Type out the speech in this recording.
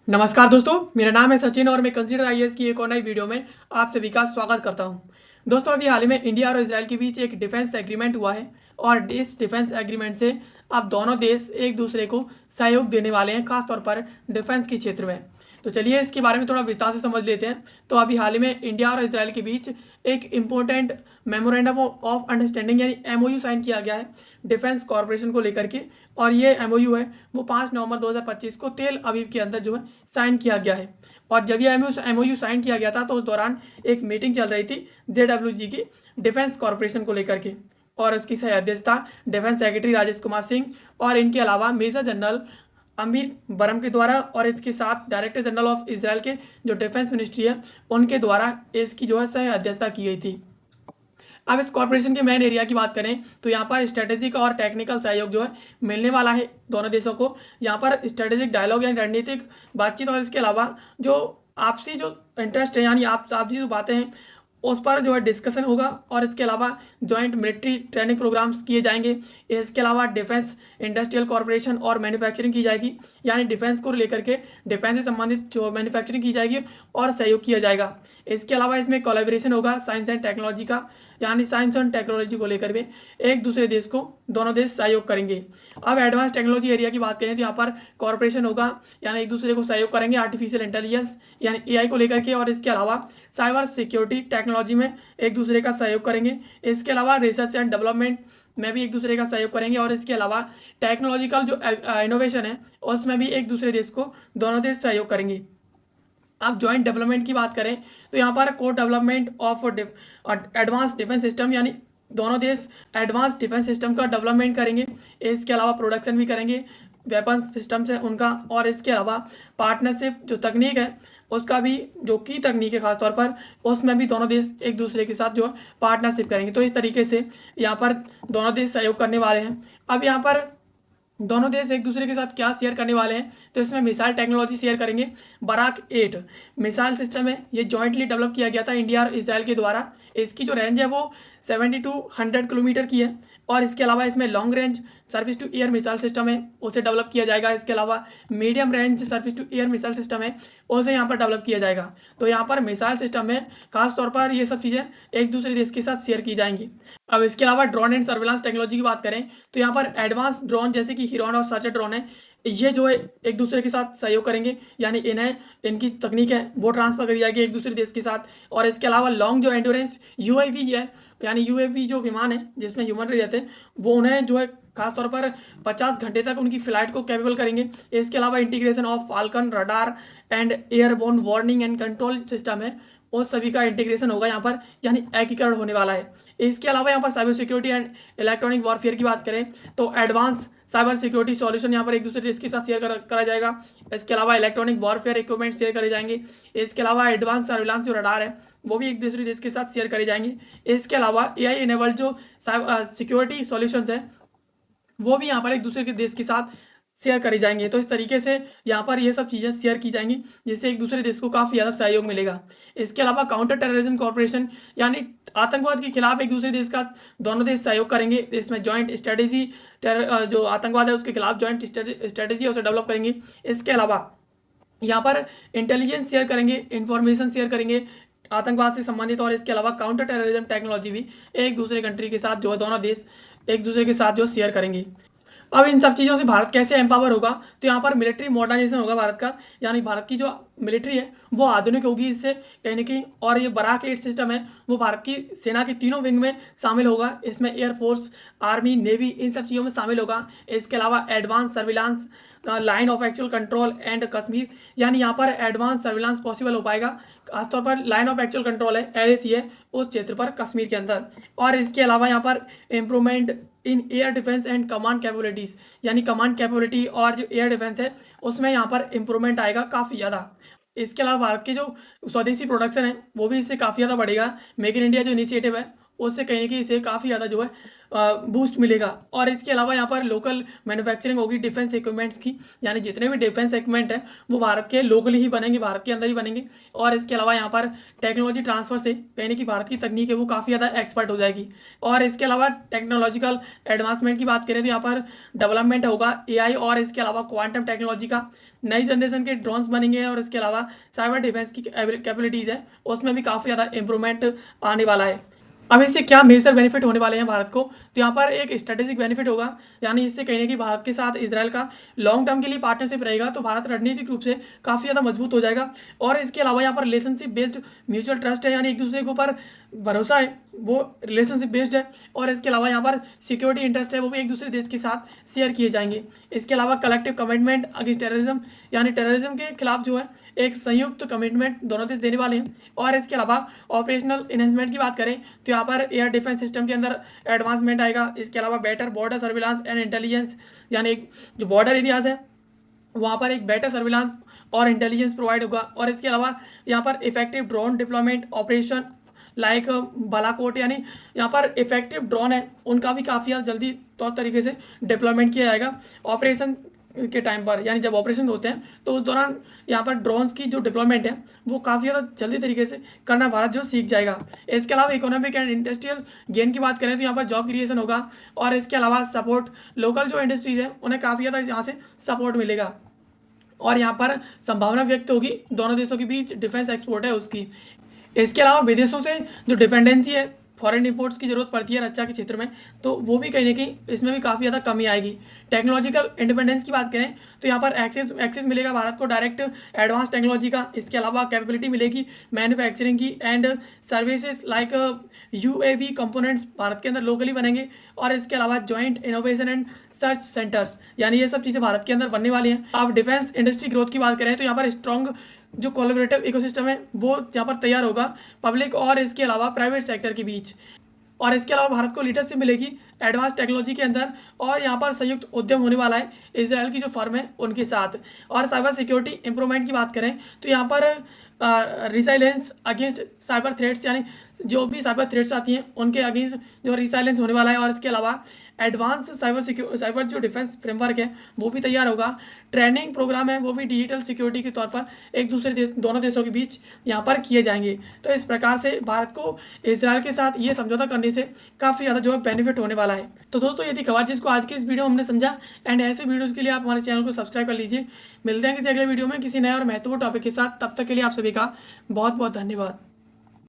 नमस्कार दोस्तों, मेरा नाम है सचिन और मैं कंसीडर आईएएस की एक और नई वीडियो में आप सभी का स्वागत करता हूं। दोस्तों, अभी हाल ही में इंडिया और इजराइल के बीच एक डिफेंस एग्रीमेंट हुआ है और इस डिफेंस एग्रीमेंट से अब दोनों देश एक दूसरे को सहयोग देने वाले हैं, खासतौर पर डिफेंस के क्षेत्र में। तो चलिए इसके बारे में थोड़ा विस्तार से समझ लेते हैं। तो अभी हाल ही में इंडिया और इजराइल के बीच एक इम्पोर्टेंट मेमोरेंडम ऑफ अंडरस्टैंडिंग यानी एमओयू साइन किया गया है डिफेंस कॉरपोरेशन को लेकर के। और ये एमओयू है वो 5 नवंबर 2025 को तेल अवीव के अंदर जो है साइन किया गया है। और जब ये एमओयू साइन किया गया था तो उस दौरान एक मीटिंग चल रही थी जेडब्ल्यूजी की डिफेंस कॉरपोरेशन को लेकर के, और उसकी सह अध्यक्षता डिफेंस सेक्रेटरी राजेश कुमार सिंह और इनके अलावा मेजर जनरल अमीर बरम के द्वारा और इसके साथ डायरेक्टर जनरल ऑफ इसराइल के जो डिफेंस मिनिस्ट्री है उनके द्वारा इसकी जो है सह अध्यक्षता की गई थी। अब इस कॉरपोरेशन के मेन एरिया की बात करें तो यहाँ पर स्ट्रेटेजिक और टेक्निकल सहयोग जो है मिलने वाला है दोनों देशों को। यहाँ पर स्ट्रेटेजिक डायलॉग यानी रणनीतिक बातचीत और इसके अलावा जो आपसी जो इंटरेस्ट है यानी आपसी जो बातें हैं उस पर जो है डिस्कशन होगा, और इसके अलावा जॉइंट मिलिट्री ट्रेनिंग प्रोग्राम्स किए जाएंगे। इसके अलावा डिफेंस इंडस्ट्रियल कॉरपोरेशन और मैन्युफैक्चरिंग की जाएगी, यानी डिफेंस को लेकर के डिफेंस से संबंधित जो मैन्युफैक्चरिंग की जाएगी और सहयोग किया जाएगा। इसके अलावा इसमें कोलैबोरेशन होगा साइंस एंड टेक्नोलॉजी का, यानी साइंस एंड टेक्नोलॉजी को लेकर भी एक दूसरे देश को दोनों देश सहयोग करेंगे। अब एडवांस टेक्नोलॉजी एरिया की बात करें तो यहाँ पर कॉरपोरेशन होगा, यानी एक दूसरे को सहयोग करेंगे आर्टिफिशियल इंटेलिजेंस यानी एआई को लेकर के, और इसके अलावा साइबर सिक्योरिटी टेक्नोलॉजी में एक दूसरे का सहयोग करेंगे। इसके अलावा रिसर्च एंड डेवलपमेंट में भी एक दूसरे का सहयोग करेंगे, और इसके अलावा टेक्नोलॉजिकल जो इनोवेशन है उसमें भी एक दूसरे देश को दोनों देश सहयोग करेंगे। अब जॉइंट डेवलपमेंट की बात करें तो यहाँ पर को development of advance defence system, यानी दोनों देश एडवांस डिफेंस सिस्टम का डेवलपमेंट करेंगे। इसके अलावा प्रोडक्शन भी करेंगे वेपन सिस्टम्स है उनका, और इसके अलावा पार्टनरशिप जो तकनीक है उसका भी, जो की तकनीक है खासतौर पर उसमें भी दोनों देश एक दूसरे के साथ जो है पार्टनरशिप करेंगे। तो इस तरीके से यहाँ पर दोनों देश सहयोग करने वाले हैं। अब यहाँ पर दोनों देश एक दूसरे के साथ क्या शेयर करने वाले हैं तो इसमें मिसाइल टेक्नोलॉजी शेयर करेंगे। बराक 8 मिसाइल सिस्टम है, ये जॉइंटली डेवलप किया गया था इंडिया और इसराइल के द्वारा। इसकी जो रेंज है वो 70 टू 100 किलोमीटर की है, और इसके अलावा इसमें long range service to air missile system है उसे डेवलप किया जाएगा। इसके अलावा medium range service to air missile system है उसे यहाँ पर डेवलप किया जाएगा। तो यहाँ पर मिसाइल सिस्टम में खासतौर पर ये सब चीज़ें एक दूसरे देश के साथ शेयर की जाएंगी। अब इसके अलावा ड्रोन एंड सर्विलांस टेक्नोलॉजी की बात करें तो यहाँ पर एडवांस ड्रोन जैसे कि हिरोन और सर्चर ड्रोन है, ये जो है एक दूसरे के साथ सहयोग करेंगे, यानी इन्हें इनकी तकनीक है वो ट्रांसफर करी जाएगी एक दूसरे देश के साथ। और इसके अलावा लॉन्ग जो एंड्योरेंस यूएवी है, यानी यूएवी जो विमान है जिसमें ह्यूमन रहते हैं वो उन्हें जो है खासतौर पर 50 घंटे तक उनकी फ्लाइट को कैपेबल करेंगे। इसके अलावा integration of falcon radar and airborne warning and control system है उस सभी का इंटीग्रेशन होगा यहाँ पर, यानी एकीकरण होने वाला है। इसके अलावा यहाँ पर cyber security and electronic warfare की बात करें तो एडवांस साइबर सिक्योरिटी सॉल्यूशन यहाँ पर एक दूसरे देश के साथ शेयर करा जाएगा। इसके अलावा इलेक्ट्रॉनिक वॉरफेयर इक्विपमेंट शेयर करे जाएंगे। इसके अलावा एडवांस सर्विलांस जो रडार है वो भी एक दूसरे देश के साथ शेयर करे जाएंगे। इसके अलावा एआई इनेबल्ड जो सिक्योरिटी सॉल्यूशंस है वो भी यहाँ पर एक दूसरे के देश के साथ शेयर करे जाएंगे। तो इस तरीके से यहाँ पर ये सब चीज़ें शेयर की जाएंगी जिससे एक दूसरे देश को काफ़ी ज़्यादा सहयोग मिलेगा। इसके अलावा काउंटर टेररिज्म कॉर्पोरेशन, यानी आतंकवाद के खिलाफ एक दूसरे देश का दोनों देश सहयोग करेंगे। इसमें जॉइंट स्ट्रेटेजी जो आतंकवाद है उसके खिलाफ जॉइंट स्ट्रेटेजी है उसे डेवलप करेंगे। इसके अलावा यहाँ पर इंटेलिजेंस शेयर करेंगे, इंफॉर्मेशन शेयर करेंगे आतंकवाद से संबंधित, और इसके अलावा काउंटर टेररिज्म टेक्नोलॉजी भी एक दूसरे कंट्री के साथ जो है दोनों देश एक दूसरे के साथ जो शेयर करेंगे। अब इन सब चीज़ों से भारत कैसे एम्पावर होगा तो यहाँ पर मिलिट्री मॉडर्नाइजेशन होगा भारत का, यानी भारत की जो मिलिट्री है वो आधुनिक होगी इससे कहीं ना कहीं। और ये बराक 8 सिस्टम है वो भारत की सेना की तीनों विंग में शामिल होगा। इसमें एयरफोर्स, आर्मी, नेवी इन सब चीज़ों में शामिल होगा। इसके अलावा advance surveillance, line of actual control and Kashmir, यानी यहाँ पर एडवांस सर्विलांस पॉसिबल हो पाएगा। खासतौर पर लाइन ऑफ एक्चुअल कंट्रोल है एलएसी है उस क्षेत्र पर कश्मीर के अंदर। और इसके अलावा यहाँ पर improvement in air defence and command capabilities, यानी कमांड कैपेबिलिटी और जो एयर डिफेंस है उसमें यहाँ पर इम्प्रूवमेंट आएगा काफ़ी ज़्यादा। इसके अलावा भारत की जो स्वदेशी प्रोडक्शन है वो भी इससे काफ़ी ज़्यादा बढ़ेगा। मेक इन इंडिया जो इनिशिएटिव है उससे कहीं ना कहीं इसे काफ़ी ज़्यादा जो है बूस्ट मिलेगा। और इसके अलावा यहाँ पर लोकल मैन्युफैक्चरिंग होगी डिफेंस इक्विपमेंट्स की, यानी जितने भी डिफेंस इक्विपमेंट है वो भारत के लोकली ही बनेंगे, भारत के अंदर ही बनेंगे। और इसके अलावा यहाँ पर टेक्नोलॉजी ट्रांसफर से कहीं ना कहीं भारत की तकनीक है वो काफ़ी ज़्यादा एक्सपर्ट हो जाएगी। और इसके अलावा टेक्नोलॉजिकल एडवांसमेंट की बात करें तो यहाँ पर डेवलपमेंट होगा एआई और इसके अलावा क्वांटम टेक्नोलॉजी का, नई जनरेशन के ड्रोन्स बनेंगे और इसके अलावा साइबर डिफेंस की कैपेबिलिटीज़ है उसमें भी काफ़ी ज़्यादा इंप्रूवमेंट आने वाला है। अब इससे क्या मेजर बेनिफिट होने वाले हैं भारत को, तो यहाँ पर एक स्ट्रेटेजिक बेनिफिट होगा, यानी इससे कहीं ना कहीं भारत के साथ इसराइल का लॉन्ग टर्म के लिए पार्टनरशिप रहेगा, तो भारत रणनीतिक रूप से काफ़ी ज़्यादा मजबूत हो जाएगा। और इसके अलावा यहाँ पर रिलेशनशिप बेस्ड म्यूचुअल ट्रस्ट है, यानी एक दूसरे के ऊपर भरोसा है वो रिलेशनशिप बेस्ड है। और इसके अलावा यहाँ पर सिक्योरिटी इंटरेस्ट है वो भी एक दूसरे देश के साथ शेयर किए जाएंगे। इसके अलावा कलेक्टिव कमिटमेंट अगेंस्ट टेररिज्म, यानी टेररिज्म के खिलाफ जो है एक संयुक्त कमिटमेंट दोनों देश देने वाले हैं। और इसके अलावा ऑपरेशनल इन्हेंसमेंट की बात करें तो यहाँ पर एयर डिफेंस सिस्टम के अंदर एडवांसमेंट आएगा। इसके अलावा better border surveillance and intelligence, यानी जो बॉर्डर एरियाज है वहाँ पर एक बेटर सर्विलांस और इंटेलिजेंस प्रोवाइड होगा। और इसके अलावा यहाँ पर effective drone deployment operation like Balakot, यानी यहाँ पर इफेक्टिव ड्रोन है उनका भी काफ़ी जल्दी तौर तरीके से डिप्लॉयमेंट किया जाएगा ऑपरेशन के टाइम पर, यानी जब ऑपरेशन होते हैं तो उस दौरान यहाँ पर ड्रोन्स की जो डिप्लॉयमेंट है वो काफ़ी ज़्यादा जल्दी तरीके से करना भारत जो सीख जाएगा। इसके अलावा इकोनॉमिक एंड इंडस्ट्रियल गेन की बात करें तो यहाँ पर जॉब क्रिएशन होगा। और इसके अलावा सपोर्ट लोकल जो इंडस्ट्रीज़ है उन्हें काफ़ी ज़्यादा यहाँ से सपोर्ट मिलेगा। और यहाँ पर संभावना व्यक्त होगी दोनों देशों के बीच डिफेंस एक्सपोर्ट है उसकी। इसके अलावा विदेशों से जो डिपेंडेंसी है फॉरेन इंपोर्ट्स की जरूरत पड़ती है रक्षा के क्षेत्र में, तो वो भी कहीं ना कहीं इसमें भी काफ़ी ज़्यादा कमी आएगी। टेक्नोलॉजिकल इंडिपेंडेंस की बात करें तो यहाँ पर एक्सेस मिलेगा भारत को डायरेक्ट एडवांस टेक्नोलॉजी का। इसके अलावा कैपेबिलिटी मिलेगी मैन्युफैक्चरिंग की and services like UAV components Bharat के अंदर लोकली बनेंगे। और इसके अलावा joint innovation and search centres, यानी ये सब चीज़ें भारत के अंदर बनने वाली हैं। अब डिफेंस इंडस्ट्री ग्रोथ की बात करें तो यहाँ पर स्ट्रॉन्ग जो कोलैबोरेटिव इकोसिस्टम है वो यहाँ पर तैयार होगा पब्लिक और इसके अलावा प्राइवेट सेक्टर के बीच। और इसके अलावा भारत को लीडरशिप मिलेगी एडवांस टेक्नोलॉजी के अंदर। और यहाँ पर संयुक्त उद्यम होने वाला है इसराइल की जो फर्म है उनके साथ। और साइबर सिक्योरिटी इंप्रूवमेंट की बात करें तो यहाँ पर रिसाइलेंस अगेंस्ट साइबर थ्रेट्स, यानी जो भी साइबर थ्रेट्स आती हैं उनके अगेंस्ट जो रिसाइलेंस होने वाला है। और इसके अलावा एडवांस साइबर जो डिफेंस फ्रेमवर्क है वो भी तैयार होगा। ट्रेनिंग प्रोग्राम है वो भी डिजिटल सिक्योरिटी के तौर पर एक दूसरे देश दोनों देशों के बीच यहाँ पर किए जाएंगे। तो इस प्रकार से भारत को इसराइल के साथ ये समझौता करने से काफ़ी ज़्यादा जो है बेनिफिट होने वाला है। तो दोस्तों यदि खबर जिसको आज की इस वीडियो में हमने समझा, एंड ऐसे वीडियोज़ के लिए आप हमारे चैनल को सब्सक्राइब कर लीजिए। मिलते हैं किसी अगले वीडियो में किसी नए और महत्वपूर्ण टॉपिक के साथ, तब तक के लिए आप सभी का बहुत बहुत धन्यवाद।